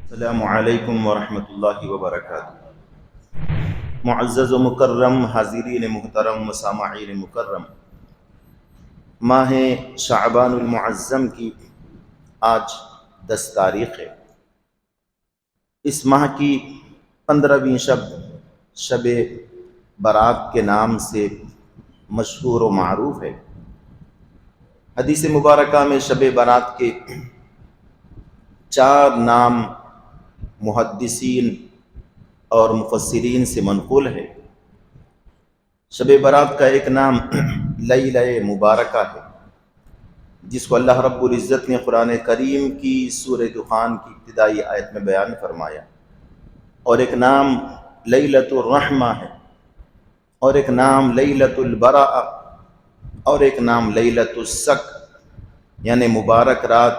السلام علیکم ورحمۃ اللہ وبرکاتہ۔ معزز و مکرم حاضرین محترم و سامعین مکرم، ماہ شعبان المعظم کی آج 10 تاریخ ہے۔ اس ماہ کی 15ویں شب برات کے نام سے مشہور و معروف ہے۔ حدیث مبارکہ میں شب برات کے 4 نام محدثین اور مفسرین سے منقول ہے۔ شب برات کا ایک نام لیلہ مبارکہ ہے، جس کو اللہ رب العزت نے قرآن کریم کی سورہ دخان کی ابتدائی آیت میں بیان فرمایا، اور ایک نام لیلۃ الرحمہ ہے، اور ایک نام لیلۃ البراء، اور ایک نام لیلۃ السک، یعنی مبارک رات،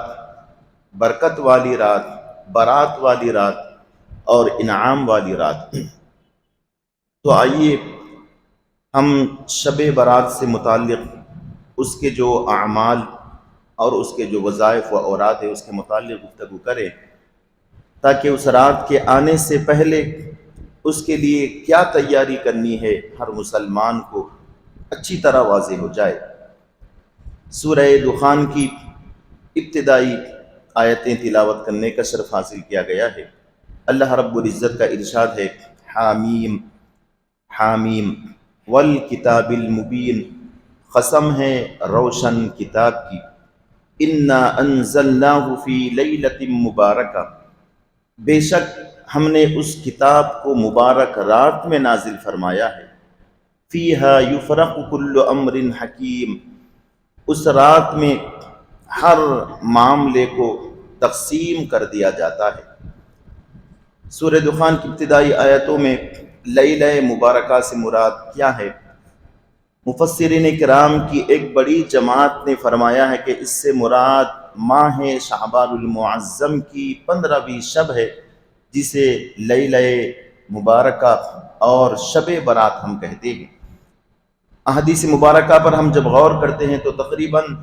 برکت والی رات، برات والی رات اور انعام والی رات۔ تو آئیے ہم شب برات سے متعلق اس کے جو اعمال اور اس کے جو وظائف و اوراد ہے اس کے متعلق گفتگو کریں، تاکہ اس رات کے آنے سے پہلے اس کے لیے کیا تیاری کرنی ہے ہر مسلمان کو اچھی طرح واضح ہو جائے۔ سورہ دخان کی ابتدائی آیتیں تلاوت کرنے کا شرف حاصل کیا گیا ہے۔ اللہ رب العزت کا ارشاد ہے، حامیم حامیم والکتاب المبین، قسم ہے روشن کتاب کی، انا انزلناہ فی لیلۃ مبارکہ، بے شک ہم نے اس کتاب کو مبارک رات میں نازل فرمایا ہے، فیہا یفرق کل امر حکیم، اس رات میں ہر معاملے کو تقسیم کر دیا جاتا ہے۔ سورہ دخان کی ابتدائی آیتوں میں لیلہ مبارکہ سے مراد کیا ہے؟ مفسرین کرام کی ایک بڑی جماعت نے فرمایا ہے کہ اس سے مراد ماہ شعبان المعظم کی 15ویں شب ہے، جسے لیلہ مبارکہ اور شب برات ہم کہتے ہیں۔ احادیث مبارکہ پر ہم جب غور کرتے ہیں تو تقریباً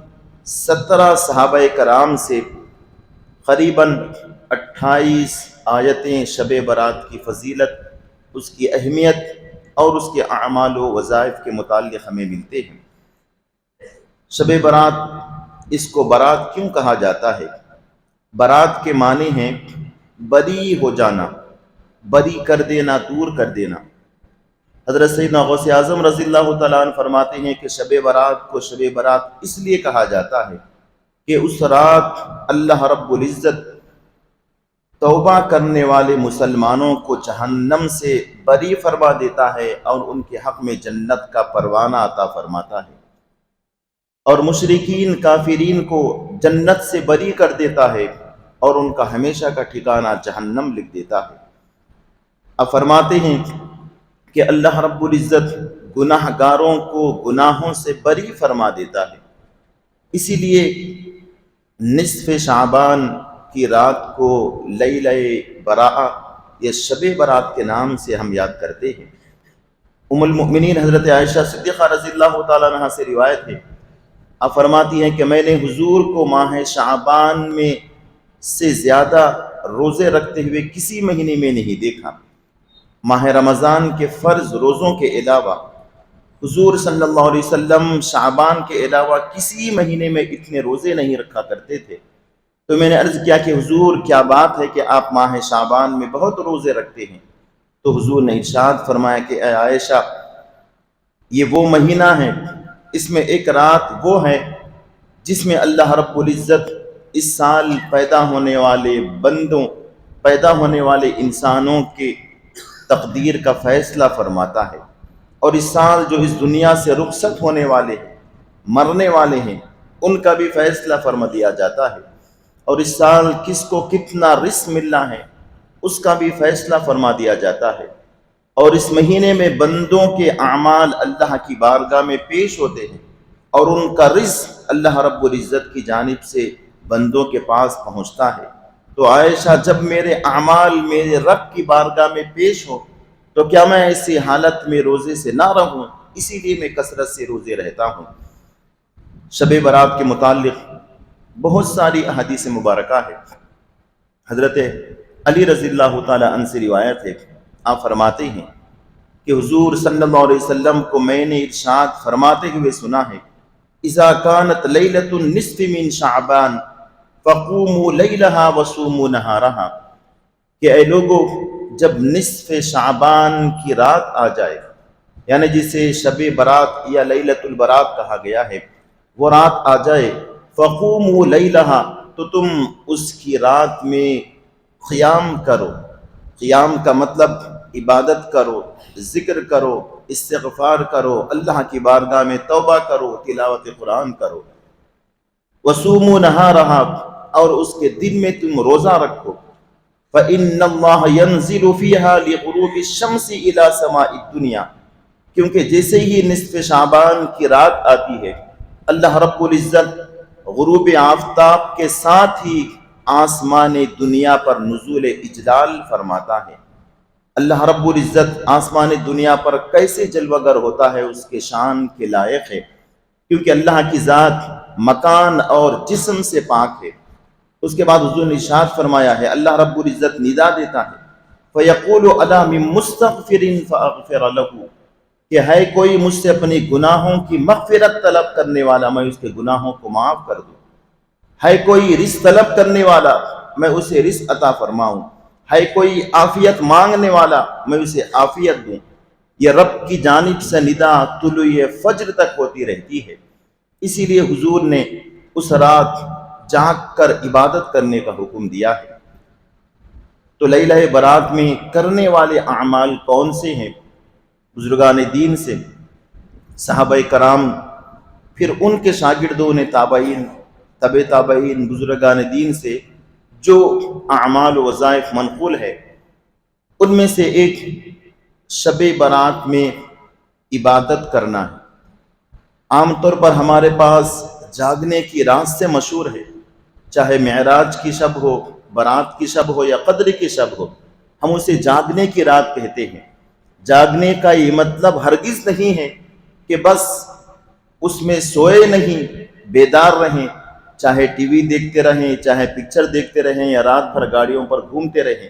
17 صحابہ کرام سے قریباً 28 آیتیں شب برات کی فضیلت، اس کی اہمیت اور اس کے اعمال و وظائف کے متعلق ہمیں ملتے ہیں۔ شب برات، اس کو برات کیوں کہا جاتا ہے؟ برات کے معنی ہیں بری ہو جانا، بری کر دینا، دور کر دینا۔ حضرت سیدنا غوث اعظم رضی اللہ تعالیٰ عنہ فرماتے ہیں کہ شب برات کو شب برات اس لیے کہا جاتا ہے کہ اس رات اللہ رب العزت توبہ کرنے والے مسلمانوں کو جہنم سے بری فرما دیتا ہے اور ان کے حق میں جنت کا پروانہ عطا فرماتا ہے، اور مشرکین کافرین کو جنت سے بری کر دیتا ہے اور ان کا ہمیشہ کا ٹھکانہ جہنم لکھ دیتا ہے۔ اب فرماتے ہیں کہ اللہ رب العزت گناہ گاروں کو گناہوں سے بری فرما دیتا ہے، اسی لیے نصف شعبان کی رات کو لیلہ براء یا شب برات کے نام سے ہم یاد کرتے ہیں۔ ام المؤمنین حضرت عائشہ صدیقہ رضی اللہ تعالیٰ عنہ سے روایت ہے، آپ فرماتی ہیں کہ میں نے حضور کو ماہ شعبان میں سے زیادہ روزے رکھتے ہوئے کسی مہینے میں نہیں دیکھا۔ ماہ رمضان کے فرض روزوں کے علاوہ حضور صلی اللہ علیہ وسلم شعبان کے علاوہ کسی مہینے میں اتنے روزے نہیں رکھا کرتے تھے۔ تو میں نے عرض کیا کہ حضور کیا بات ہے کہ آپ ماہ شعبان میں بہت روزے رکھتے ہیں؟ تو حضور نے ارشاد فرمایا کہ اے عائشہ، یہ وہ مہینہ ہے، اس میں ایک رات وہ ہے جس میں اللہ رب العزت اس سال پیدا ہونے والے بندوں، پیدا ہونے والے انسانوں کے تقدیر کا فیصلہ فرماتا ہے، اور اس سال جو اس دنیا سے رخصت ہونے والے ہیں، مرنے والے ہیں، ان کا بھی فیصلہ فرما دیا جاتا ہے، اور اس سال کس کو کتنا رزق ملنا ہے اس کا بھی فیصلہ فرما دیا جاتا ہے، اور اس مہینے میں بندوں کے اعمال اللہ کی بارگاہ میں پیش ہوتے ہیں اور ان کا رزق اللہ رب العزت کی جانب سے بندوں کے پاس پہنچتا ہے۔ تو عائشہ، جب میرے اعمال میرے رب کی بارگاہ میں پیش ہو تو کیا میں ایسی حالت میں روزے سے نہ رہوں؟ اسی لیے میں کثرت سے روزے رہتا ہوں۔ شب برات کے متعلق بہت ساری احادیث مبارکہ ہے۔ حضرت علی رضی اللہ تعالی عنہ سے روایت ہے، آپ فرماتے ہیں کہ حضور صلی اللہ علیہ وسلم کو میں نے ارشاد فرماتے ہوئے سنا ہے، اذا كانت لیلۃ النصف من شعبان فقوموا لیلہا وصوموا نہارہا، کہ اے لوگو جب نصف شعبان کی رات آ جائے، یعنی جسے شب برات یا لیلۃ البرات کہا گیا ہے، وہ رات آ جائے، فقوموا لیلہا، تو تم اس کی رات میں قیام کرو۔ قیام کا مطلب عبادت کرو، ذکر کرو، استغفار کرو، اللہ کی بارگاہ میں توبہ کرو، تلاوت قرآن کرو۔ وصوموا نہارہا، اور اس کے دن میں تم روزہ رکھو۔ فإن اللہ ينزل فيها لغروب الشمس إلى سماء الدنیا، کیونکہ جیسے ہی نصف شعبان کی رات آتی ہے، اللہ رب العزت غروب آفتاب کے ساتھ ہی آسمان دنیا پر نزول اجلال فرماتا ہے۔ اللہ رب العزت آسمان دنیا پر کیسے جلوگر ہوتا ہے اس کے شان کے لائق ہے، کیونکہ اللہ کی ذات مکان اور جسم سے پاک ہے۔ اس کے بعد حضور نے ارشاد فرمایا ہے، اللہ رب العزت ندا دیتا ہے، فَيَقُولُ أَلَا مِن مُسْتَغْفِرٍ فَأَغْفِرَ لَهُ، کہ ہے کوئی مجھ سے اپنی گناہوں کی مغفرت طلب کرنے والا، میں اس کے گناہوں کو معاف کر دوں۔ ہے کوئی رزق طلب کرنے والا، میں اسے رزق عطا فرماؤں۔ ہے کوئی عافیت مانگنے والا، میں اسے عافیت دوں۔ یہ رب کی جانب سے ندا طلوع فجر تک ہوتی رہتی ہے، اسی لیے حضور نے اس رات جاگ کر عبادت کرنے کا حکم دیا ہے۔ تو لیلہ برات میں کرنے والے اعمال کون سے ہیں؟ بزرگان دین سے، صحابہ کرام، پھر ان کے شاگردوں نے، تابعین، تبع تابعین، بزرگان دین سے جو اعمال و وظائف منقول ہے، ان میں سے ایک شب برات میں عبادت کرنا ہے۔ عام طور پر ہمارے پاس جاگنے کی رات سے مشہور ہے، چاہے معراج کی شب ہو، برات کی شب ہو یا قدر کی شب ہو، ہم اسے جاگنے کی رات کہتے ہیں۔ جاگنے کا یہ مطلب ہرگز نہیں ہے کہ بس اس میں سوئے نہیں، بیدار رہیں، چاہے ٹی وی دیکھتے رہیں، چاہے پکچر دیکھتے رہیں، یا رات بھر گاڑیوں پر گھومتے رہیں،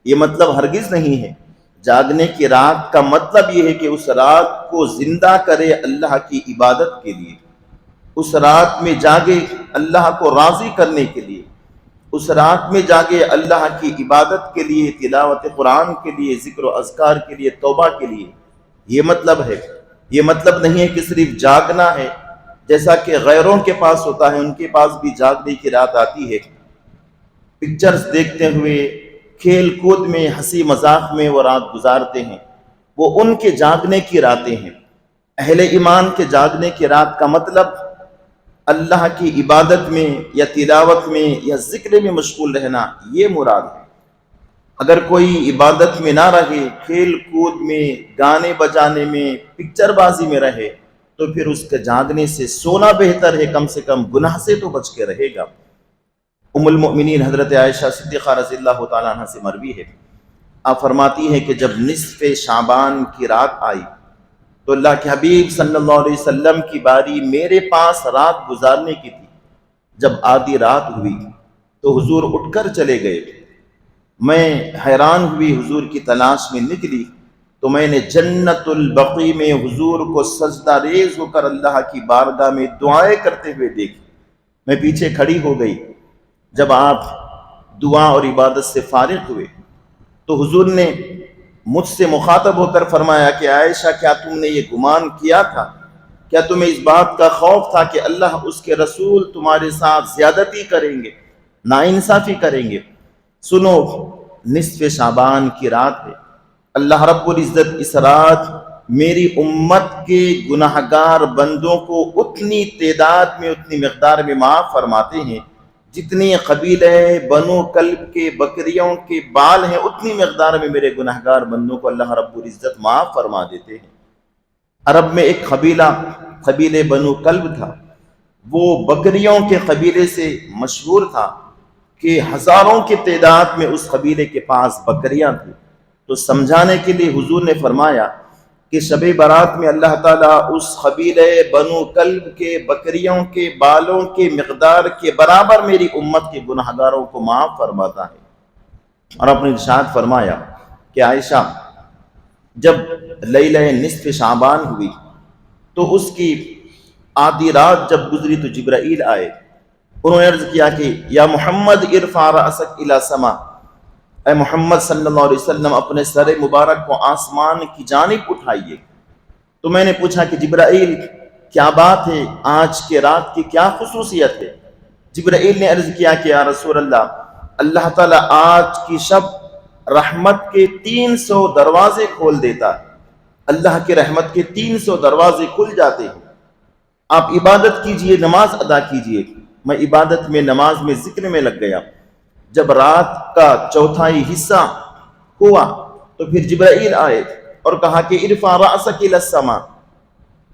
یہ مطلب ہرگز نہیں ہے۔ جاگنے کی رات کا مطلب یہ ہے کہ اس رات کو زندہ کرے اللہ کی عبادت کے لیے، اس رات میں جاگے اللہ کو راضی کرنے کے لیے، اس رات میں جاگے اللہ کی عبادت کے لیے، تلاوت قرآن کے لیے، ذکر و اذکار کے لیے، توبہ کے لیے، یہ مطلب ہے۔ یہ مطلب نہیں ہے کہ صرف جاگنا ہے، جیسا کہ غیروں کے پاس ہوتا ہے، ان کے پاس بھی جاگنے کی رات آتی ہے، پکچرز دیکھتے ہوئے، کھیل کود میں، ہنسی مذاق میں وہ رات گزارتے ہیں، وہ ان کے جاگنے کی راتیں ہیں۔ اہل ایمان کے جاگنے کی رات کا مطلب اللہ کی عبادت میں یا تلاوت میں یا ذکر میں مشغول رہنا، یہ مراد ہے۔ اگر کوئی عبادت میں نہ رہے، کھیل کود میں، گانے بجانے میں، پکچر بازی میں رہے، تو پھر اس کے جاگنے سے سونا بہتر ہے، کم سے کم گناہ سے تو بچ کے رہے گا۔ ام المؤمنین حضرت عائشہ صدیقہ رضی اللہ تعالیٰ عنہ سے مروی ہے، آپ فرماتی ہیں کہ جب نصف شعبان کی رات آئی تو اللہ کے حبیب صلی اللہ علیہ وسلم کی باری میرے پاس رات گزارنے کی تھی۔ جب آدھی رات ہوئی تو حضور اٹھ کر چلے گئے۔ میں حیران ہوئی، حضور کی تلاش میں نکلی تو میں نے جنت البقیع میں حضور کو سجدہ ریز ہو کر اللہ کی بارگاہ میں دعائیں کرتے ہوئے دیکھی۔ میں پیچھے کھڑی ہو گئی۔ جب آپ دعا اور عبادت سے فارغ ہوئے تو حضور نے مجھ سے مخاطب ہو کر فرمایا کہ عائشہ، کیا تم نے یہ گمان کیا تھا، کیا تمہیں اس بات کا خوف تھا کہ اللہ اس کے رسول تمہارے ساتھ زیادتی کریں گے، ناانصافی کریں گے؟ سنو، نصف شعبان کی رات ہے، اللہ رب العزت اس رات میری امت کے گناہگار بندوں کو اتنی تعداد میں، اتنی مقدار میں معاف فرماتے ہیں جتنی قبیلہ بنو کلب کے بکریوں کے بال ہیں، اتنی مقدار میں میرے گناہگار بندوں کو اللہ رب العزت معاف فرما دیتے ہیں۔ عرب میں ایک قبیلہ بنو کلب تھا، وہ بکریوں کے قبیلے سے مشہور تھا کہ ہزاروں کی تعداد میں اس قبیلے کے پاس بکریاں تھیں۔ تو سمجھانے کے لیے حضور نے فرمایا کہ شب برات میں اللہ تعالیٰ اس قبیلہ بنو کلب کے بکریوں کے بالوں کے مقدار کے برابر میری امت کے گناہگاروں کو معاف فرماتا ہے۔ اور آپ نے ارشاد فرمایا کہ عائشہ جب لیلہ نصف شعبان ہوئی تو اس کی آدھی رات جب گزری تو جبرائیل آئے، انہوں نے عرض کیا کہ یا محمد ارفع رأسک الی سما، اے محمد صلی اللہ علیہ وسلم اپنے سر مبارک کو آسمان کی جانب اٹھائیے۔ تو میں نے پوچھا کہ جبرائیل کیا بات ہے، آج کے رات کی کیا خصوصیت ہے؟ جبرائیل نے عرض کیا کہ یا رسول اللہ تعالیٰ آج کی شب رحمت کے 300 دروازے کھول دیتا ہے، اللہ کے رحمت کے 300 دروازے کھل جاتے ہیں، آپ عبادت کیجئے، نماز ادا کیجئے۔ میں عبادت میں، نماز میں، ذکر میں لگ گیا۔ جب رات کا چوتھائی حصہ ہوا تو پھر جبرائیل آئے اور کہا کہ ارفع رأسک الی السما،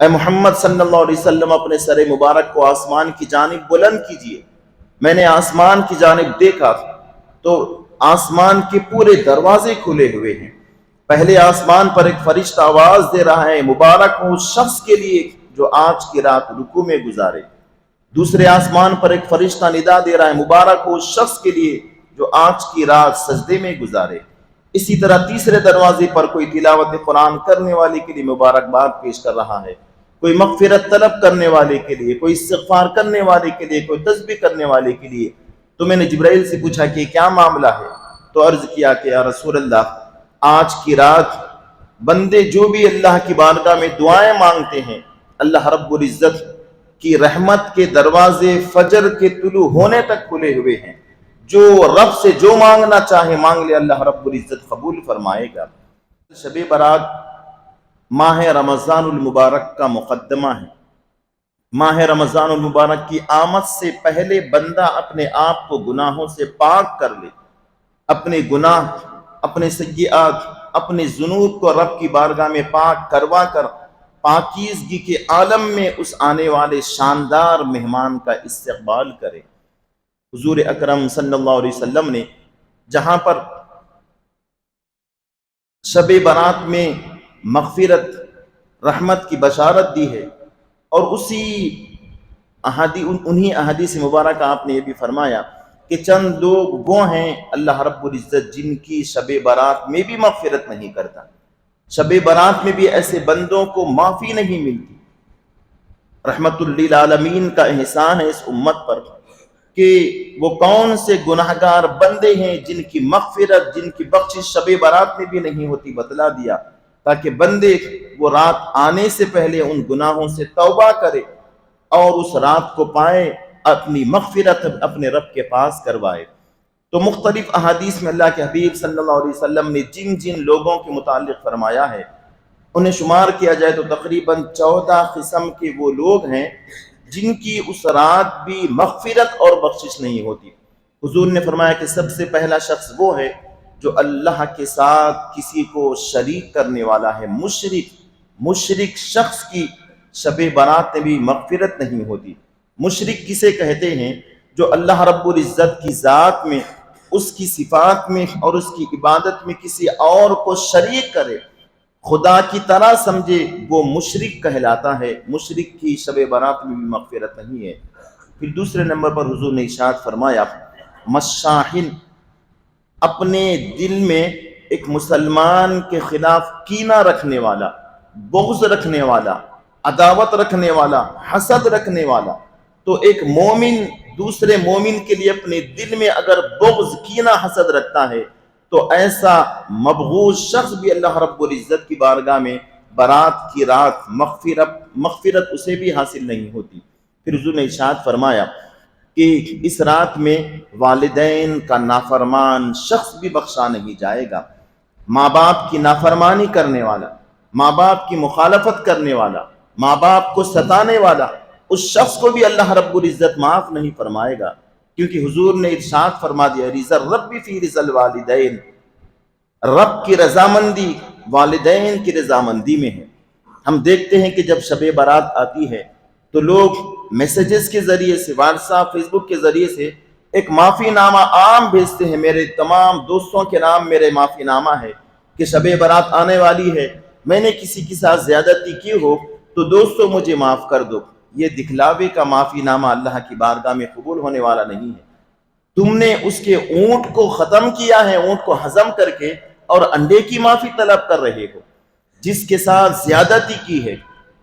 اے محمد صلی اللہ علیہ وسلم اپنے سر مبارک کو آسمان کی جانب بلند کیجئے۔ میں نے آسمان کی جانب دیکھا تو آسمان کے پورے دروازے کھلے ہوئے ہیں۔ پہلے آسمان پر ایک فرشتہ آواز دے رہا ہے مبارک ہو اس شخص کے لیے جو آج کی رات رکوع میں گزارے۔ دوسرے آسمان پر ایک فرشتہ ندا دے رہا ہے مبارک ہو اس شخص کے لیے جو آج کی رات سجدے میں گزارے۔ اسی طرح تیسرے دروازے پر کوئی تلاوت قرآن کرنے والے کے لیے مبارکباد پیش کر رہا ہے، کوئی مغفرت طلب کرنے والے کے لیے، کوئی استغفار کرنے والے کے لیے، کوئی تسبیح کرنے والے کے لیے۔ تو میں نے جبرائیل سے پوچھا کہ کیا معاملہ ہے؟ تو عرض کیا کہ یا رسول اللہ آج کی رات بندے جو بھی اللہ کی بارگاہ میں دعائیں مانگتے ہیں، اللہ رب العزت کی رحمت کے دروازے فجر کے طلوع ہونے تک کھلے ہوئے ہیں۔ جو رب سے جو مانگنا چاہے مانگ لے، اللہ رب العزت قبول فرمائے گا۔ شب برات ماہ رمضان المبارک کا مقدمہ ہے۔ ماہ رمضان المبارک کی آمد سے پہلے بندہ اپنے آپ کو گناہوں سے پاک کر لے، اپنے گناہ، اپنے سیئات، اپنے ذنوب کو رب کی بارگاہ میں پاک کروا کر پاکیزگی کے عالم میں اس آنے والے شاندار مہمان کا استقبال کرے۔ حضور اکرم صلی اللہ علیہ وسلم نے جہاں پر شب برات میں مغفرت، رحمت کی بشارت دی ہے، اور انہی احادیث مبارکہ آپ نے یہ بھی فرمایا کہ چند لوگ وہ ہیں اللہ رب العزت جن کی شب برات میں بھی مغفرت نہیں کرتا، شب برات میں بھی ایسے بندوں کو معافی نہیں ملتی۔ رحمت للعالمین کا احسان ہے اس امت پر کہ وہ کون سے گناہگار بندے ہیں جن کی مغفرت، جن کی بخشش شب برات میں بھی نہیں ہوتی، بتلا دیا تاکہ بندے وہ رات آنے سے پہلے ان گناہوں سے توبہ کرے اور اس رات کو پائے، اپنی مغفرت اپنے رب کے پاس کروائے۔ تو مختلف احادیث میں اللہ کے حبیب صلی اللہ علیہ وسلم نے جن جن لوگوں کے متعلق فرمایا ہے انہیں شمار کیا جائے تو تقریباً 14 قسم کے وہ لوگ ہیں جن کی اس رات بھی مغفرت اور بخشش نہیں ہوتی۔ حضور نے فرمایا کہ سب سے پہلا شخص وہ ہے جو اللہ کے ساتھ کسی کو شریک کرنے والا ہے، مشرک شخص کی شب برات میں بھی مغفرت نہیں ہوتی۔ مشرک کسے کہتے ہیں؟ جو اللہ رب العزت کی ذات میں، اس کی صفات میں اور اس کی عبادت میں کسی اور کو شریک کرے، خدا کی طرح سمجھے، وہ مشرک کہلاتا ہے۔ مشرک کی شب برات میں بھی مغفرت نہیں ہے۔ پھر دوسرے نمبر پر حضور نے ارشاد فرمایا مشاحن، اپنے دل میں ایک مسلمان کے خلاف کینہ رکھنے والا، بغض رکھنے والا، عداوت رکھنے والا، حسد رکھنے والا۔ تو ایک مومن دوسرے مومن کے لیے اپنے دل میں اگر بغض، کینہ، حسد رکھتا ہے تو ایسا مبغوض شخص بھی اللہ رب العزت کی بارگاہ میں برات کی رات مغفرت اسے بھی حاصل نہیں ہوتی۔ پھر حضور نے ارشاد فرمایا کہ اس رات میں والدین کا نافرمان شخص بھی بخشا نہیں جائے گا۔ ماں باپ کی نافرمانی کرنے والا، ماں باپ کی مخالفت کرنے والا، ماں باپ کو ستانے والا، اس شخص کو بھی اللہ رب العزت معاف نہیں فرمائے گا، کیونکہ حضور نے ارشاد فرما دیا رضا رب فی رضا الوالدین، رب کی رضامندی والدین کی رضامندی میں ہے۔ ہم دیکھتے ہیں کہ جب شب برات آتی ہے تو لوگ میسیجز کے ذریعے سے، واٹس ایپ، فیس بک کے ذریعے سے ایک معافی نامہ عام بھیجتے ہیں، میرے تمام دوستوں کے نام میرے معافی نامہ ہے کہ شب برات آنے والی ہے، میں نے کسی کے ساتھ زیادتی کی ہو تو دوستوں مجھے معاف کر دو۔ یہ دکھلاوے کا معافی نامہ اللہ کی بارگاہ میں قبول ہونے والا نہیں ہے۔ تم نے اس کے اونٹ کو ختم کیا ہے، اونٹ کو ہضم کر کے، اور انڈے کی معافی طلب کر رہے ہو۔ جس کے ساتھ زیادتی کی ہے،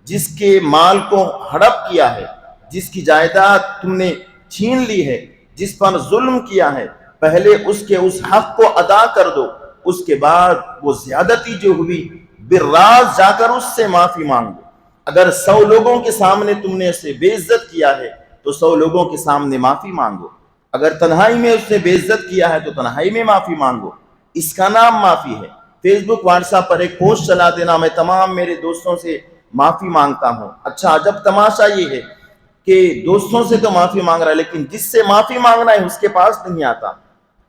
جس کے مال کو ہڑپ کیا ہے، جس کی جائیداد تم نے چھین لی ہے، جس پر ظلم کیا ہے، پہلے اس کے اس حق کو ادا کر دو، اس کے بعد وہ زیادتی جو ہوئی بالراز جا کر اس سے معافی مانگو۔ اگر 100 لوگوں کے سامنے تم نے اسے بے عزت کیا ہے تو 100 لوگوں کے سامنے معافی مانگو۔ اگر تنہائی میں اس نے بے عزت کیا ہے تو تنہائی میں معافی مانگو، اس کا نام معافی ہے۔ فیس بک واٹس ایپ پر ایک پوسٹ چلا دینا، میں تمام میرے دوستوں سے معافی مانگتا ہوں۔ اچھا عجب تماشا یہ ہے کہ دوستوں سے تو معافی مانگ رہا ہے، لیکن جس سے معافی مانگنا ہے اس کے پاس نہیں آتا۔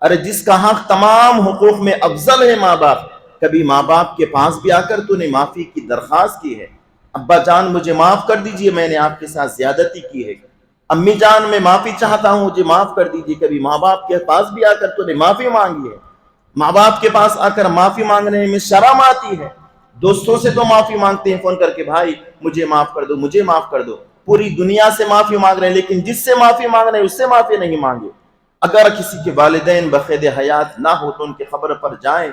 ارے جس کا حق تمام حقوق میں افضل ہے ماں باپ، کبھی ماں باپ کے پاس بھی آ کر تو نے معافی کی درخواست کی ہے؟ ابا جان مجھے معاف کر دیجئے، میں نے آپ کے ساتھ زیادتی کی ہے۔ امی جان میں معافی چاہتا ہوں، مجھے معاف کر دیجئے، کبھی ماں باپ کے پاس بھی آ کر تو نے معافی مانگی ہے؟ ماں باپ کے پاس آ کر معافی مانگنے میں شرم آتی ہے۔ دوستوں سے تو معافی مانگتے ہیں فون کر کے، بھائی مجھے معاف کر دو، مجھے معاف کر دو۔ پوری دنیا سے معافی مانگ رہے ہیں، لیکن جس سے معافی مانگ رہے ہیں اس سے معافی نہیں مانگے۔ اگر کسی کے والدین بقید حیات نہ ہو تو ان کے قبر پر جائیں،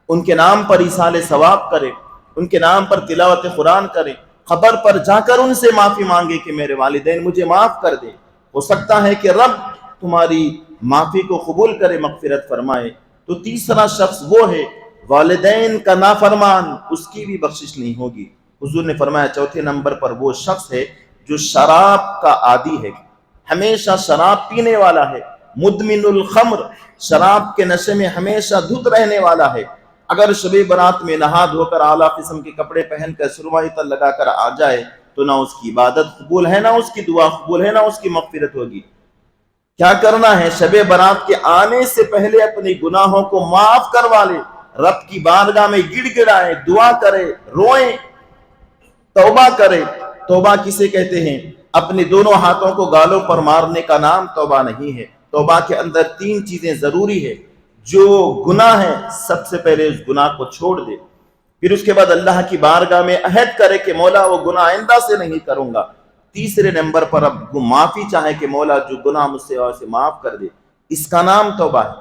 ان کے نام پر ایصال ثواب کریں، ان کے نام پر تلاوت قرآن کریں، قبر پر جا کر ان سے معافی مانگے کہ میرے والدین مجھے معاف کر دیں۔ ہو سکتا ہے کہ رب تمہاری معافی کو قبول کرے، مغفرت فرمائے۔ تو تیسرا شخص وہ ہے والدین کا نافرمان، اس کی بھی بخشش نہیں ہوگی۔ حضور نے فرمایا چوتھے نمبر پر وہ شخص ہے جو شراب کا عادی ہے، ہمیشہ شراب پینے والا ہے، مدمن الخمر، شراب کے نشے میں ہمیشہ دھت رہنے والا ہے۔ اگر شب برات میں نہا دھو کر اعلیٰ قسم کے کپڑے پہن کر سرما عطر لگا کر آ جائے تو نہ اس کی عبادت قبول ہے، نہ اس کی دعا قبول ہے، نہ اس کی مغفرت ہوگی۔ کیا کرنا ہے؟ شب برات کے آنے سے پہلے اپنے گناہوں کو معاف کروا لے، رب کی بارگاہ میں گڑ گڑائے، دعا کرے، روئیں، توبہ کرے۔ توبہ کسے کہتے ہیں؟ اپنے دونوں ہاتھوں کو گالوں پر مارنے کا نام توبہ نہیں ہے۔ توبہ کے اندر 3 چیزیں ضروری ہے۔ جو گناہ ہے سب سے پہلے اس گناہ کو چھوڑ دے، پھر اس کے بعد اللہ کی بارگاہ میں عہد کرے کہ مولا وہ گناہ آئندہ سے نہیں کروں گا۔ تیسرے نمبر پر اب وہ معافی چاہے کہ مولا جو گناہ مجھ سے اسے معاف کر دے، اس کا نام توبہ ہے۔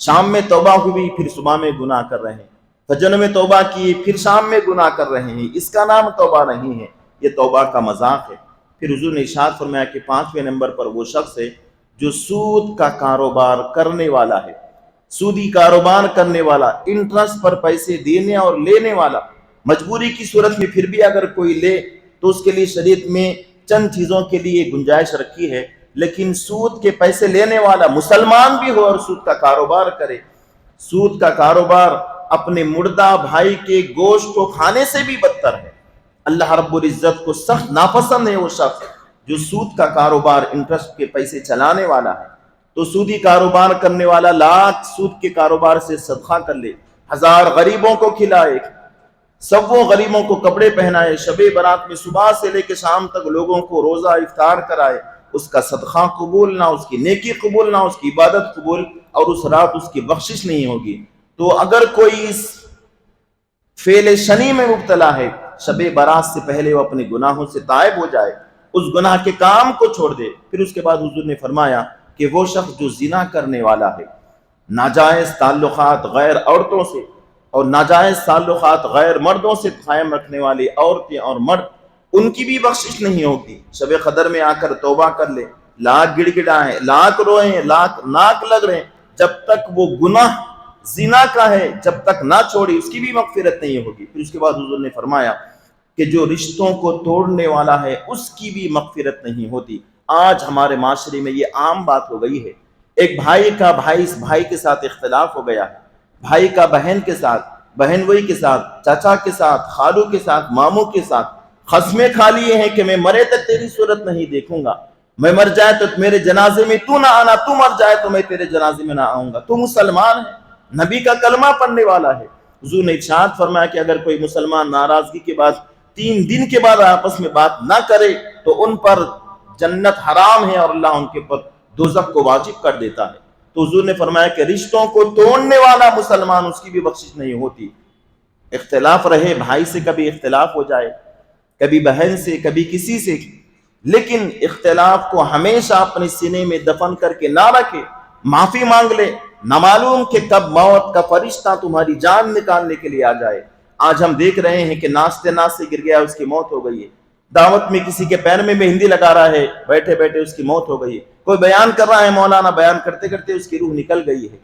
شام میں توبہ ہوئی پھر صبح میں گناہ کر رہے ہیں، فجر میں توبہ کی پھر شام میں گناہ کر رہے ہیں، اس کا نام توبہ نہیں ہے، یہ توبہ کا مذاق ہے۔ پھر حضور نے ارشاد فرمایا کہ 5ویں نمبر پر وہ شخص ہے جو سود کا کاروبار کرنے والا ہے، سودی کاروبار کرنے والا، انٹرسٹ پر پیسے دینے اور لینے والا۔ مجبوری کی صورت میں پھر بھی اگر کوئی لے تو اس کے لیے شریعت میں چند چیزوں کے لیے گنجائش رکھی ہے، لیکن سود کے پیسے لینے والا مسلمان بھی ہو اور سود کا کاروبار کرے، سود کا کاروبار اپنے مردہ بھائی کے گوشت کو کھانے سے بھی بدتر ہے۔ اللہ رب العزت کو سخت ناپسند ہے وہ شخص جو سود کا کاروبار، انٹرسٹ کے پیسے چلانے والا ہے۔ تو سودی کاروبار کرنے والا لاکھ سود کے کاروبار سے صدقہ کر لے، 1000 غریبوں کو کھلائے، سب وہ غریبوں کو کپڑے پہنائے، شب برات میں صبح سے لے کے شام تک لوگوں کو روزہ افطار کرائے، اس کا صدقہ قبول نہ، اس کی نیکی قبول نہ، اس کی عبادت قبول، اور اس رات اس کی بخشش نہیں ہوگی۔ تو اگر کوئی اس فعل شنی میں مبتلا ہے، شب برات سے پہلے وہ اپنے گناہوں سے تائب ہو جائے، اس گناہ کے کام کو چھوڑ دے۔ پھر اس کے بعد حضور نے فرمایا کہ وہ شخص جو زنا کرنے والا ہے، ناجائز تعلقات غیر عورتوں سے اور ناجائز تعلقات غیر مردوں سے قائم رکھنے والی عورتیں اور مرد، ان کی بھی بخشش نہیں ہوگی۔ شب قدر میں آ کر توبہ کر لے، لاکھ گڑ گڑائیں، لاکھ روئیں، لاکھ ناک لگ رہے، جب تک وہ گناہ زنا کا ہے جب تک نہ چھوڑی اس کی بھی مغفرت نہیں ہوگی۔ پھر اس کے بعد حضور نے فرمایا کہ جو رشتوں کو توڑنے والا ہے اس کی بھی مغفرت نہیں ہوتی۔ آج ہمارے معاشرے میں یہ عام بات ہو گئی ہے، ایک بھائی کا بھائی کے ساتھ اختلاف ہو گیا ہے، بھائی کا بہن کے ساتھ، بہن وہی کے ساتھ، چاچا کے ساتھ، خالو کے ساتھ، ماموں کے ساتھ قسمیں کھا لیے ہیں کہ میں مرے تک تیری صورت نہیں دیکھوں گا، میں مر جائے تو میرے جنازے میں تو نہ آنا، تو مر جائے تو میں تیرے جنازے میں نہ آؤں گا۔ تو مسلمان ہے، نبی کا کلمہ پڑھنے والا ہے۔ حضور نے ارشاد فرمایا کہ اگر کوئی مسلمان ناراضگی کے بعد 3 دن کے بعد آپس میں بات نہ کرے تو ان پر جنت حرام ہے اور اللہ ان کے پر دوزخ کو واجب کر دیتا ہے۔ تو حضور نے فرمایا کہ رشتوں کو توڑنے والا مسلمان، اس کی بھی بخشش نہیں ہوتی۔ اختلاف رہے، بھائی سے کبھی اختلاف ہو جائے، کبھی بہن سے، کبھی کسی سے، لیکن اختلاف کو ہمیشہ اپنے سینے میں دفن کر کے نہ رکھے، معافی مانگ لے، نہ معلوم کہ کب موت کا فرشتہ تمہاری جان نکالنے کے لیے آ جائے۔ آج ہم دیکھ رہے ہیں کہ ناچتے ناچتے گر گیا، اس کی موت ہو گئی ہے۔ دعوت میں کسی کے پیر میں مہندی لگا رہا ہے، بیٹھے بیٹھے اس کی موت ہو گئی ہے۔ کوئی بیان کر رہا ہے، مولانا بیان کرتے کرتے اس کی روح نکل گئی ہے۔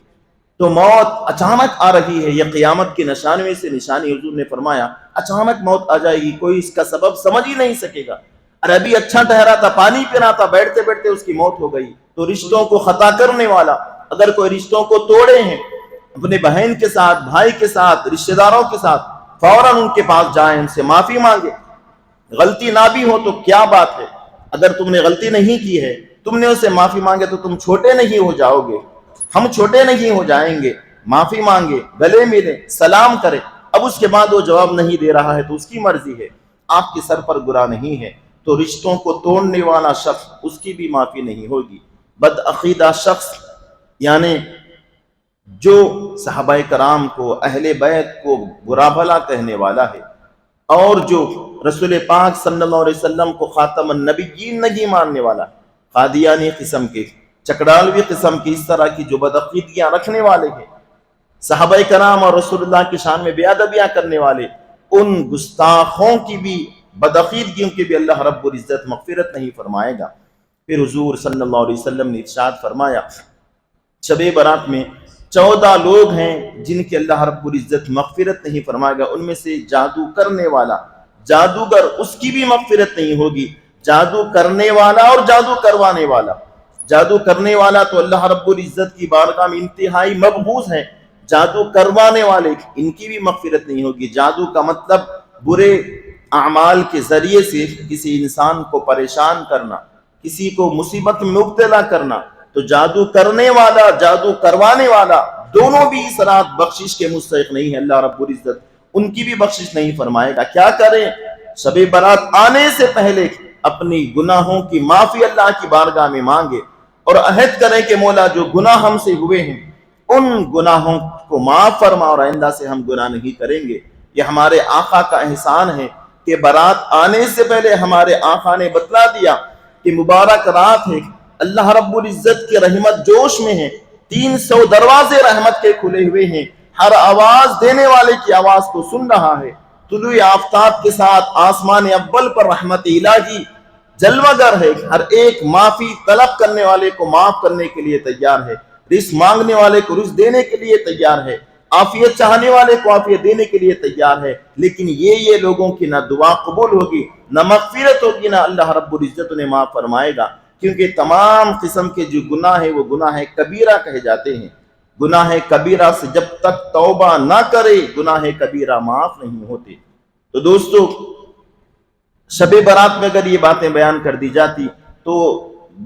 تو موت اچانک آ رہی ہے، یہ قیامت کی نشانی میں سے نشانی۔ حضور نے فرمایا اچانک موت آ جائے گی، کوئی اس کا سبب سمجھ ہی نہیں سکے گا۔ اور ابھی اچھا ٹہرا تھا، پانی پی رہا تھا، بیٹھتے بیٹھتے اس کی موت ہو گئی۔ تو رشتوں کو خطا کرنے والا اگر کوئی رشتوں کو توڑے ہیں، اپنے بہن کے ساتھ، بھائی کے ساتھ، رشتہ داروں کے ساتھ، فوراً ان کے پاس جائیں، ان سے معافی مانگے۔ غلطی نہ بھی ہو تو کیا بات ہے، اگر تم نے غلطی نہیں کی ہے، تم نے اسے معافی مانگے تو تم چھوٹے نہیں ہو جاؤ گے، ہم چھوٹے نہیں ہو جائیں گے۔ معافی مانگے، گلے ملے، سلام کرے۔ اب اس کے بعد وہ جواب نہیں دے رہا ہے تو اس کی مرضی ہے، آپ کے سر پر گناہ نہیں ہے۔ تو رشتوں کو توڑنے والا شخص، اس کی بھی معافی نہیں ہوگی۔ بدعقیدہ شخص یعنی جو صحابہ کرام کو، اہل بیت کو برا بھلا کہنے والا ہے، اور جو رسول پاک صلی اللہ علیہ وسلم کو خاتم النبیین نہیں ماننے والا، قادیانی قسم کے، چکڑالوی قسم کی، اس طرح کی جو بدعقیدگیاں رکھنے والے ہیں، صحابہ کرام اور رسول اللہ کی شان میں بے ادبیاں کرنے والے، ان گستاخوں کی بھی، بدعقیدگیوں کی بھی اللہ رب العزت مغفرت نہیں فرمائے گا۔ پھر حضور صلی اللہ علیہ وسلم نے ارشاد فرمایا، شب برات میں 14 لوگ ہیں جن کے اللہ رب العزت مغفرت نہیں فرمائے گا۔ ان میں سے جادو کرنے والا، جادوگر، اس کی بھی مغفرت نہیں ہوگی۔ جادو کرنے والا اور جادو کروانے والا، جادو کرنے والا تو اللہ رب العزت کی بارگاہ میں انتہائی مبغوض ہے، جادو کروانے والے ان کی بھی مغفرت نہیں ہوگی۔ جادو کا مطلب برے اعمال کے ذریعے سے کسی انسان کو پریشان کرنا، کسی کو مصیبت میں مبتلا کرنا۔ تو جادو کرنے والا، جادو کروانے والا، دونوں بھی اس رات بخشش کے مستحق نہیں ہے۔ اللہ رب العزت ان کی بھی بخشش نہیں فرمائے گا۔ کیا کریں؟ شب برات آنے سے پہلے اپنی گناہوں کی معافی اللہ کی بارگاہ میں مانگے، اور عہد کریں کہ مولا جو گناہ ہم سے ہوئے ہیں ان گناہوں کو معاف فرما، اور آئندہ سے ہم گناہ نہیں کریں گے۔ یہ ہمارے آقا کا احسان ہے کہ برات آنے سے پہلے ہمارے آقا نے بتلا دیا کہ مبارک رات ہے، اللہ رب العزت کی رحمت جوش میں ہے، 300 دروازے رحمت کے کھلے ہوئے ہیں، ہر آواز دینے والے کی آواز کو سن رہا ہے۔ طلوع آفتاب کے ساتھ آسمان اول پر رحمت الہی جلوہ گر ہے، ہر ایک معافی طلب کرنے والے کو معاف کرنے کے لیے تیار ہے، رزق مانگنے والے کو رزق دینے کے لیے تیار ہے، عافیت چاہنے والے کو عافیت دینے کے لیے تیار ہے۔ لیکن یہ لوگوں کی نہ دعا قبول ہوگی، نہ مغفرت ہوگی، نہ اللہ رب العزت انہیں معاف فرمائے گا، کیونکہ تمام قسم کے جو گناہ ہیں وہ گناہ کبیرہ کہے جاتے ہیں۔ گناہ کبیرہ سے جب تک توبہ نہ کرے، گناہ کبیرہ معاف نہیں ہوتے۔ تو دوستو، شب برات میں اگر یہ باتیں بیان کر دی جاتی تو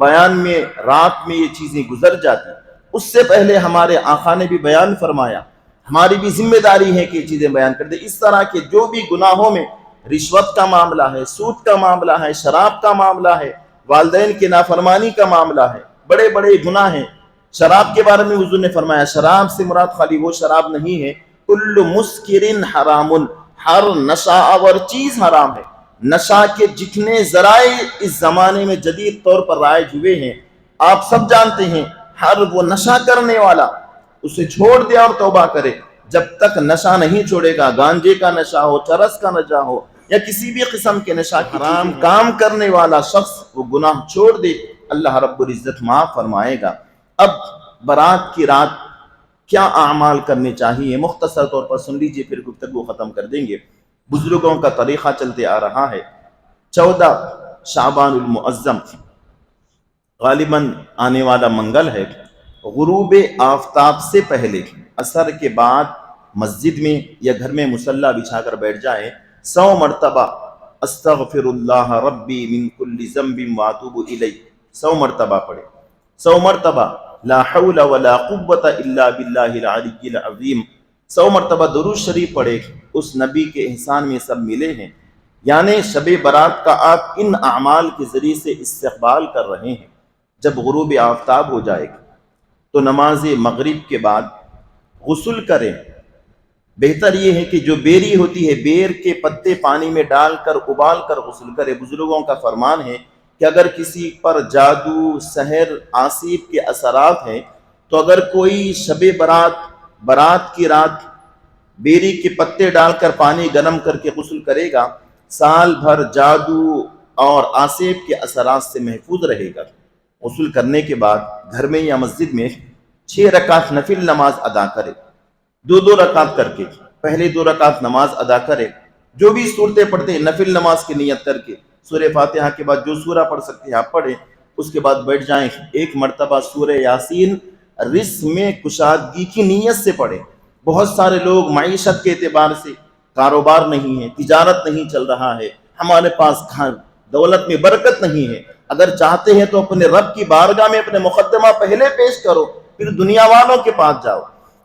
بیان میں رات میں یہ چیزیں گزر جاتی۔ اس سے پہلے ہمارے آقا نے بھی بیان فرمایا، ہماری بھی ذمہ داری ہے کہ یہ چیزیں بیان کر دیں۔ اس طرح کے جو بھی گناہوں میں رشوت کا معاملہ ہے، سود کا معاملہ ہے، شراب کا معاملہ ہے، والدین کی نافرمانی کا معاملہ ہے، بڑے بڑے گناہ ہیں۔ شراب کے بارے میں حضور نے فرمایا، شراب سے مراد خالی وہ شراب نہیں ہے، کل مسکر حرام، ہر نشہ آور چیز حرام ہے۔ نشہ کے جتنے ذرائع اس زمانے میں جدید طور پر رائج ہوئے ہیں، آپ سب جانتے ہیں، ہر وہ نشہ کرنے والا اسے چھوڑ دے اور توبہ کرے۔ جب تک نشہ نہیں چھوڑے گا، گانجے کا نشہ ہو، چرس کا نشہ ہو، یا کسی بھی قسم کے نشہ کی حرام کام کرنے والا شخص وہ گناہ چھوڑ دے، اللہ رب العزت معاف فرمائے گا۔ اب برات کی رات کیا اعمال کرنے چاہیے، مختصر طور پر سن لیجئے، پھر گفتگو ختم کر دیں گے۔ بزرگوں کا طریقہ چلتے آ رہا ہے، 14 شعبان المعظم غالباً آنے والا منگل ہے، غروب آفتاب سے پہلے عصر کے بعد مسجد میں یا گھر میں مصلی بچھا کر بیٹھ جائیں، 100 مرتبہ استغفر اللہ ربی من کل ذنب واتوب الیہ 100 مرتبہ پڑھے، 100 مرتبہ لا حول ولا قوت الا باللہ العلی العظیم، 100 مرتبہ درود شریف پڑھے۔ اس نبی کے احسان میں سب ملے ہیں، یعنی شب برات کا آپ ان اعمال کے ذریعے سے استقبال کر رہے ہیں۔ جب غروب آفتاب ہو جائے تو نماز مغرب کے بعد غسل کریں۔ بہتر یہ ہے کہ جو بیری ہوتی ہے، بیر کے پتے پانی میں ڈال کر ابال کر غسل کرے۔ بزرگوں کا فرمان ہے کہ اگر کسی پر جادو، سحر، عاصیب کے اثرات ہیں تو اگر کوئی شب برات کی رات بیری کے پتے ڈال کر پانی گرم کر کے غسل کرے گا، سال بھر جادو اور آسیب کے اثرات سے محفوظ رہے گا۔ غسل کرنے کے بعد گھر میں یا مسجد میں 6 رکعت نفل نماز ادا کرے، 2 رکعت کر کے۔ پہلے 2 رکعت نماز ادا کرے، جو بھی صورتیں پڑھتے ہیں نفل نماز کی نیت کر کے، سورہ فاتحہ کے بعد جو سورہ پڑھ سکتے ہیں آپ پڑھیں، اس کے بعد بیٹھ جائیں، 1 مرتبہ سورہ یاسین رزق میں کشادگی کی نیت سے پڑھیں۔ بہت سارے لوگ معیشت کے اعتبار سے کاروبار نہیں ہے، تجارت نہیں چل رہا ہے، ہمارے پاس دولت میں برکت نہیں ہے، اگر چاہتے ہیں تو اپنے رب کی بارگاہ میں اپنے مقدمہ پہلے پیش کرو، پھر دنیا والوں کے پاس جاؤ۔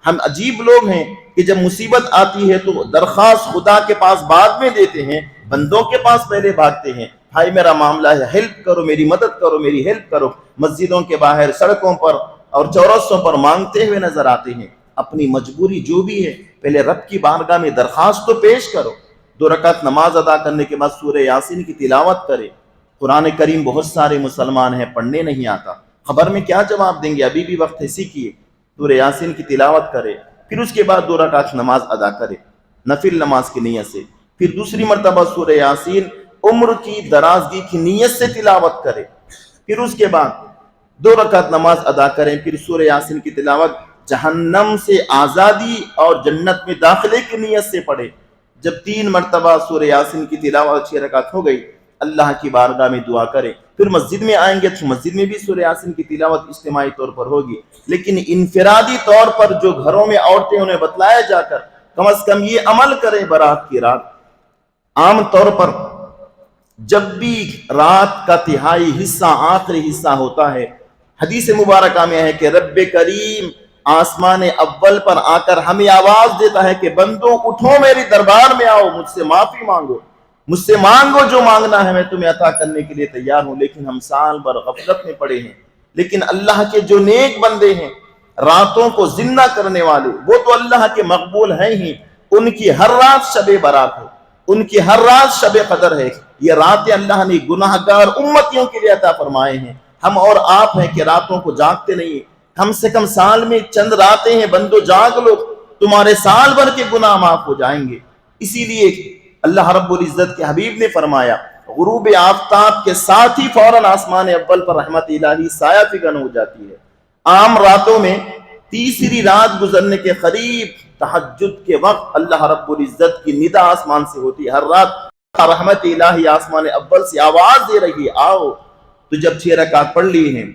ہم عجیب لوگ ہیں کہ جب مصیبت آتی ہے تو درخواست خدا کے پاس بعد میں دیتے ہیں، بندوں کے پاس پہلے بھاگتے ہیں۔ بھائی میرا معاملہ ہے، ہیلپ کرو، میری مدد کرو، میری ہیلپ کرو، مسجدوں کے باہر، سڑکوں پر اور چوراستوں پر مانگتے ہوئے نظر آتے ہیں۔ اپنی مجبوری جو بھی ہے پہلے رب کی بارگاہ میں درخواست تو پیش کرو۔ 2 رکعت نماز ادا کرنے کے بعد سورہ یاسین کی تلاوت کرے۔ قرآن کریم بہت سارے مسلمان ہیں پڑھنے نہیں آتا، خبر میں کیا جواب دیں گے، ابھی بھی وقت ہے، سیکھیے، سورہ یاسین کی تلاوت کرے، پھر اس کے بعد 2 رکعت نماز ادا کرے نفل نماز کی نیت سے، پھر دوسری مرتبہ سورہ یاسین عمر کی درازگی کی نیت سے تلاوت کرے، پھر اس کے بعد 2 رکعت نماز ادا کریں، پھر سورہ یاسین کی تلاوت جہنم سے آزادی اور جنت میں داخلے کی نیت سے پڑھے۔ جب 3 مرتبہ سورہ یاسین کی تلاوت 6 رکعت ہو گئی، اللہ کی بارگاہ میں دعا کرے، پھر مسجد میں آئیں گے تو مسجد میں بھی سورہ یاسین کی تلاوت اجتماعی طور پر ہوگی، لیکن انفرادی طور پر جو گھروں میں عورتیں انہیں بتلایا جا کر کم از کم یہ عمل کریں برات کی رات۔ عام طور پر جب بھی رات کا تہائی حصہ آخری حصہ ہوتا ہے، حدیث مبارکہ میں ہے کہ رب کریم آسمان اول پر آ کر ہمیں آواز دیتا ہے کہ بندوں اٹھو، میری دربار میں آؤ، مجھ سے معافی مانگو، مجھ سے مانگو جو مانگنا ہے، میں تمہیں عطا کرنے کے لیے تیار ہوں۔ لیکن ہم سال بھر غفلت میں پڑے ہیں۔ لیکن اللہ کے جو نیک بندے ہیں، راتوں کو زندہ کرنے والے، وہ تو اللہ کے مقبول ہیں ہی، ان کی ہر رات شب برات ہے، ان کی ہر رات شب قدر ہے۔ یہ راتیں اللہ نے گناہگار امتیوں کے لیے عطا فرمائے ہیں۔ ہم اور آپ ہیں کہ راتوں کو جاگتے نہیں، کم سے کم سال میں چند راتیں ہیں، بندو جاگ لو، تمہارے سال بھر کے گناہ معاف ہو جائیں گے۔ اسی لیے اللہ رب العزت کے حبیب نے فرمایا غروب آفتاب کے ساتھ ہی فوراً آسمان اول پر رحمت الہی سایہ فگن ہو جاتی ہے۔ عام راتوں میں تیسری رات گزرنے کے قریب تہجد کے وقت اللہ رب العزت کی ندا آسمان سے ہوتی ہے، ہر رات رحمت الہی آسمان اول سے آواز دے رہی ہے آؤ۔ تو جب 6 رکعت پڑھ لی ہیں،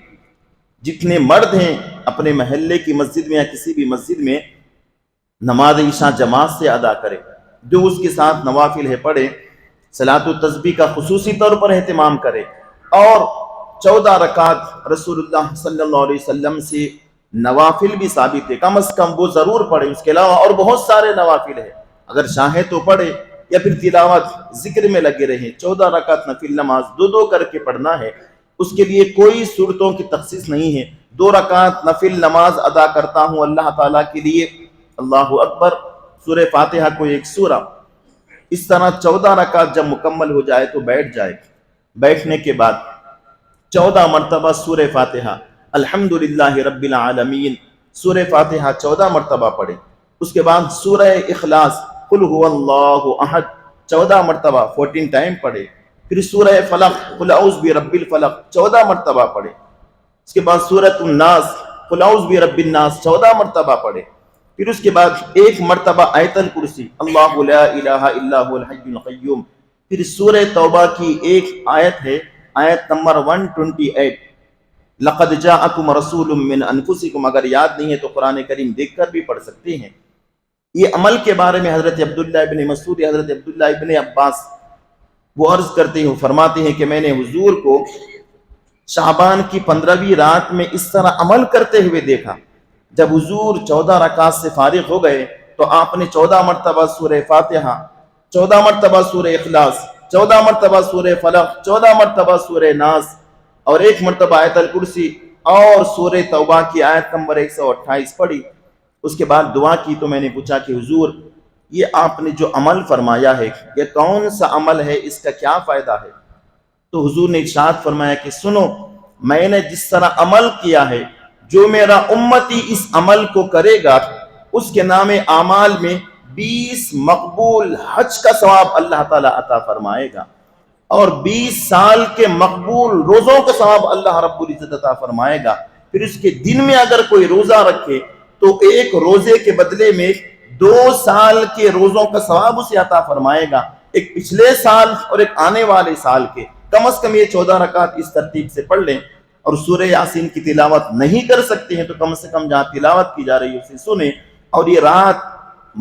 جتنے مرد ہیں اپنے محلے کی مسجد میں یا کسی بھی مسجد میں نماز عشاء جماعت سے ادا کرے، جو اس کے ساتھ نوافل ہے پڑھے، صلاۃ التسبیح کا خصوصی طور پر اہتمام کرے، اور 14 رکعت رسول اللہ صلی اللہ علیہ وسلم سے نوافل بھی ثابت ہے، کم از کم وہ ضرور پڑھے۔ اس کے علاوہ اور بہت سارے نوافل ہیں، اگر چاہے تو پڑھے یا پھر تلاوت ذکر میں لگے رہیں۔ 14 رکعت نفل نماز 2 کر کے پڑھنا ہے، اس کے لیے کوئی صورتوں کی تخصیص نہیں ہے۔ 2 رکعت نفل نماز ادا کرتا ہوں اللہ تعالیٰ کے لیے، اللہ اکبر، سورہ فاتحہ کو 1 سورہ، اس طرح 14 رکعت جب مکمل ہو جائے تو بیٹھ جائے، بیٹھنے کے بعد 14 مرتبہ سورہ فاتحہ الحمدللہ رب العالمین، سورہ فاتحہ 14 مرتبہ پڑھے، اس کے بعد سورہ اخلاص قل هو اللہ احد 14 مرتبہ 14 ٹائم پڑھے، پھر سورہ فلق قل اعوذ برب الفلق 14 مرتبہ پڑھے، اس کے بعد سورۃ الناس قل اعوذ برب الناس 14 مرتبہ پڑھے، پھر اس کے بعد 1 مرتبہ آیت الکرسی اللہ لا الہ الا هو الحی القیوم، پھر سورہ توبہ کی ایک آیت ہے، آیت نمبر 128 لقد جاءکم رسول من انفسکم، اگر یاد نہیں ہے تو قرآن کریم دیکھ کر بھی پڑھ سکتے ہیں۔ یہ عمل کے بارے میں حضرت عبداللہ ابن مسعود، حضرت عبداللہ ابن عباس وہ عرض کرتے ہیں، فرماتے ہیں کہ میں نے حضور کو شعبان کی 15ویں رات میں اس طرح عمل کرتے ہوئے دیکھا۔ جب حضور 14 رکعت سے فارغ ہو گئے تو آپ نے 14 مرتبہ سورہ فاتحہ، 14 مرتبہ سورہ اخلاص، 14 مرتبہ سورہ فلق، 14 مرتبہ سورہ ناس اور 1 مرتبہ آیت الکرسی اور سورہ توبہ کی آیت نمبر 128 پڑھی۔ اس کے بعد دعا کی تو میں نے پوچھا کہ حضور یہ آپ نے جو عمل فرمایا ہے یہ کون سا عمل ہے، اس کا کیا فائدہ ہے؟ تو حضور نے ارشاد فرمایا کہ سنو، میں نے جس طرح عمل کیا ہے، جو میرا امتی اس عمل کو کرے گا اس کے نام اعمال میں 20 مقبول حج کا ثواب اللہ تعالیٰ عطا فرمائے گا، اور 20 سال کے مقبول روزوں کا ثواب اللہ رب العزت عطا فرمائے گا۔ پھر اس کے دن میں اگر کوئی روزہ رکھے تو ایک روزے کے بدلے میں 2 سال کے روزوں کا ثواب اسے عطا فرمائے گا، ایک پچھلے سال اور ایک آنے والے سال کے۔ کم از کم یہ 14 رکعت اس ترتیب سے پڑھ لیں، اور سورہ یاسین کی تلاوت نہیں کر سکتے ہیں تو کم سے کم جہاں تلاوت کی جا رہی ہے اسے سنیں، اور یہ رات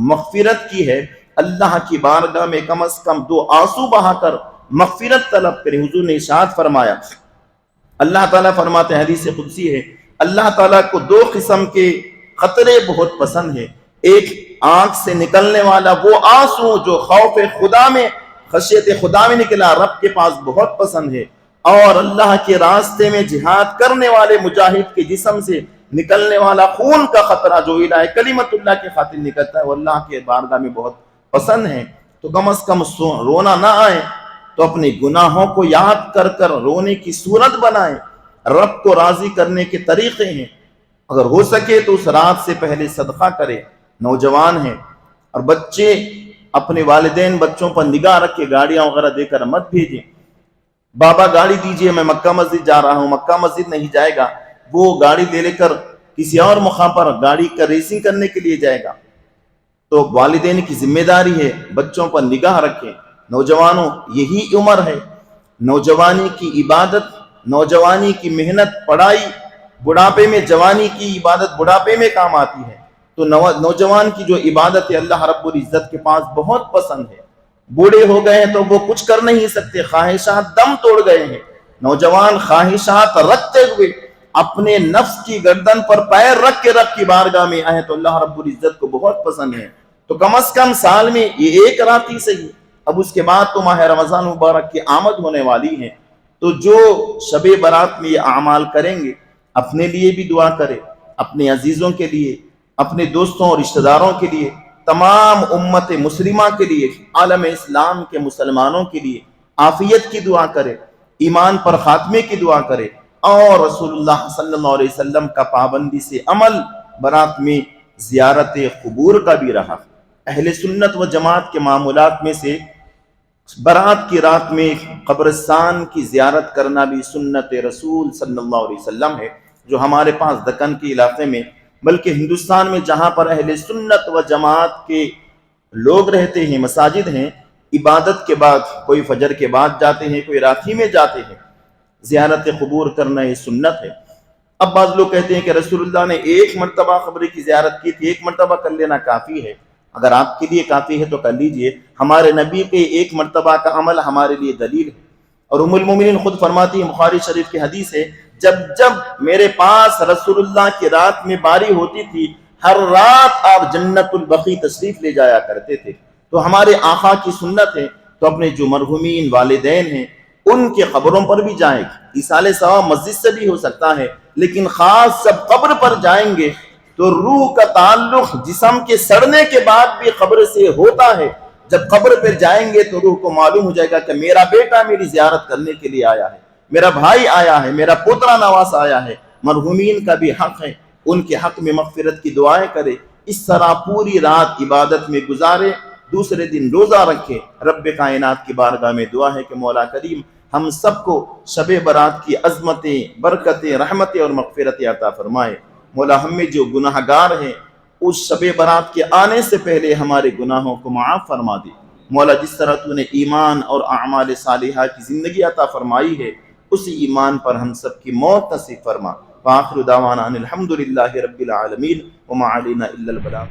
مغفرت کی ہے، اللہ کی بارگاہ میں کم از کم 2 آنسو بہا کر مغفرت طلب کریں۔ حضور نے ارشاد فرمایا، اللہ تعالیٰ فرماتے ہیں، حدیث قدسی ہے، اللہ تعالیٰ کو 2 قسم کے قطرے بہت پسند ہیں، ایک آنکھ سے نکلنے والا وہ آنسو جو خوف خدا میں، خشیت خدا میں نکلا، رب کے پاس بہت پسند ہے، اور اللہ کے راستے میں جہاد کرنے والے مجاہد کے جسم سے نکلنے والا خون کا خطرہ جو الہ کلمت اللہ کے خاطر نکلتا ہے وہ اللہ کے بارگاہ میں بہت پسند ہے۔ تو کم از کم رونا نہ آئے تو اپنے گناہوں کو یاد کر کر رونے کی صورت بنائیں۔ رب کو راضی کرنے کے طریقے ہیں، اگر ہو سکے تو اس رات سے پہلے صدقہ کرے۔ نوجوان ہیں اور بچے، اپنے والدین بچوں پر نگاہ رکھ کے گاڑیاں وغیرہ دے کر مت بھیجیں۔ بابا گاڑی دیجئے، میں مکہ مسجد جا رہا ہوں، مکہ مسجد نہیں جائے گا، وہ گاڑی لے کر کسی اور مقام پر گاڑی کا ریسنگ کرنے کے لیے جائے گا۔ تو والدین کی ذمہ داری ہے بچوں پر نگاہ رکھیں۔ نوجوانوں، یہی عمر ہے نوجوانی کی عبادت، نوجوانی کی محنت، پڑھائی، بڑھاپے میں جوانی کی عبادت بڑھاپے میں کام آتی ہے۔ تو نوجوان کی جو عبادت ہے اللہ رب العزت کے پاس بہت پسند ہے۔ بوڑھے ہو گئے ہیں تو وہ کچھ کر نہیں سکتے، خواہشات دم توڑ گئے ہیں۔ نوجوان خواہشات رکھتے ہوئے اپنے نفس کی گردن پر پیر رکھ کے رب کی بارگاہ میں آئے تو اللہ رب العزت کو بہت پسند ہے۔ تو کم از کم سال میں یہ ایک رات ہی صحیح، اب اس کے بعد تو ماہ رمضان مبارک کی آمد ہونے والی ہے، تو جو شب برات میں یہ اعمال کریں گے اپنے لیے بھی دعا کرے، اپنے عزیزوں کے لیے، اپنے دوستوں اور رشتہ داروں کے لیے، تمام امت مسلمہ کے لیے، عالم اسلام کے مسلمانوں کے لیے عافیت کی دعا کرے، ایمان پر خاتمے کی دعا کرے، اور رسول اللہ صلی اللہ علیہ وسلم کا پابندی سے عمل برات میں زیارت قبور کا بھی رہا۔ اہل سنت و جماعت کے معمولات میں سے برات کی رات میں قبرستان کی زیارت کرنا بھی سنت رسول صلی اللہ علیہ وسلم ہے، جو ہمارے پاس دکن کے علاقے میں بلکہ ہندوستان میں جہاں پر اہل سنت و جماعت کے لوگ رہتے ہیں، مساجد ہیں، عبادت کے بعد کوئی فجر کے بعد جاتے ہیں، کوئی راکھی میں جاتے ہیں، زیارت قبور کرنا یہ سنت ہے۔ اب بعض لوگ کہتے ہیں کہ رسول اللہ نے 1 مرتبہ قبر کی زیارت کی تھی، 1 مرتبہ کر لینا کافی ہے۔ اگر آپ کے لیے کافی ہے تو کر لیجئے، ہمارے نبی کے 1 مرتبہ کا عمل ہمارے لیے دلیل ہے۔ اور ام المومنین خود فرماتی ہیں، بخاری شریف کی حدیث ہے، جب جب میرے پاس رسول اللہ کی رات میں باری ہوتی تھی، ہر رات آپ جنت البقیع تشریف لے جایا کرتے تھے۔ تو ہمارے آقا کی سنت ہے، تو اپنے جو مرحومین والدین ہیں ان کے قبروں پر بھی جائیں۔ ایصال ثواب مسجد سے بھی ہو سکتا ہے، لیکن خاص سب قبر پر جائیں گے تو روح کا تعلق جسم کے سڑنے کے بعد بھی قبر سے ہوتا ہے۔ جب قبر پر جائیں گے تو روح کو معلوم ہو جائے گا کہ میرا بیٹا میری زیارت کرنے کے لیے آیا ہے، میرا بھائی آیا ہے، میرا پوترا نواس آیا ہے۔ مرحومین کا بھی حق ہے، ان کے حق میں مغفرت کی دعائیں کرے۔ اس طرح پوری رات عبادت میں گزارے، دوسرے دن روزہ رکھے۔ رب کائنات کی بارگاہ میں دعا ہے کہ مولا کریم ہم سب کو شب برات کی عظمتیں، برکتیں، رحمتیں اور مغفرتیں عطا فرمائے۔ مولا ہم میں جو گناہ گار ہیں اس شب برات کے آنے سے پہلے ہمارے گناہوں کو معاف فرما دے۔ مولا جس طرح تو نے ایمان اور اعمال صالحہ کی زندگی عطا فرمائی ہے، اسی ایمان پر ہم سب کی موت نصیب فرما۔ وآخر دعوانا ان الحمد للہ رب العالمین وما علینا الا البلاغ۔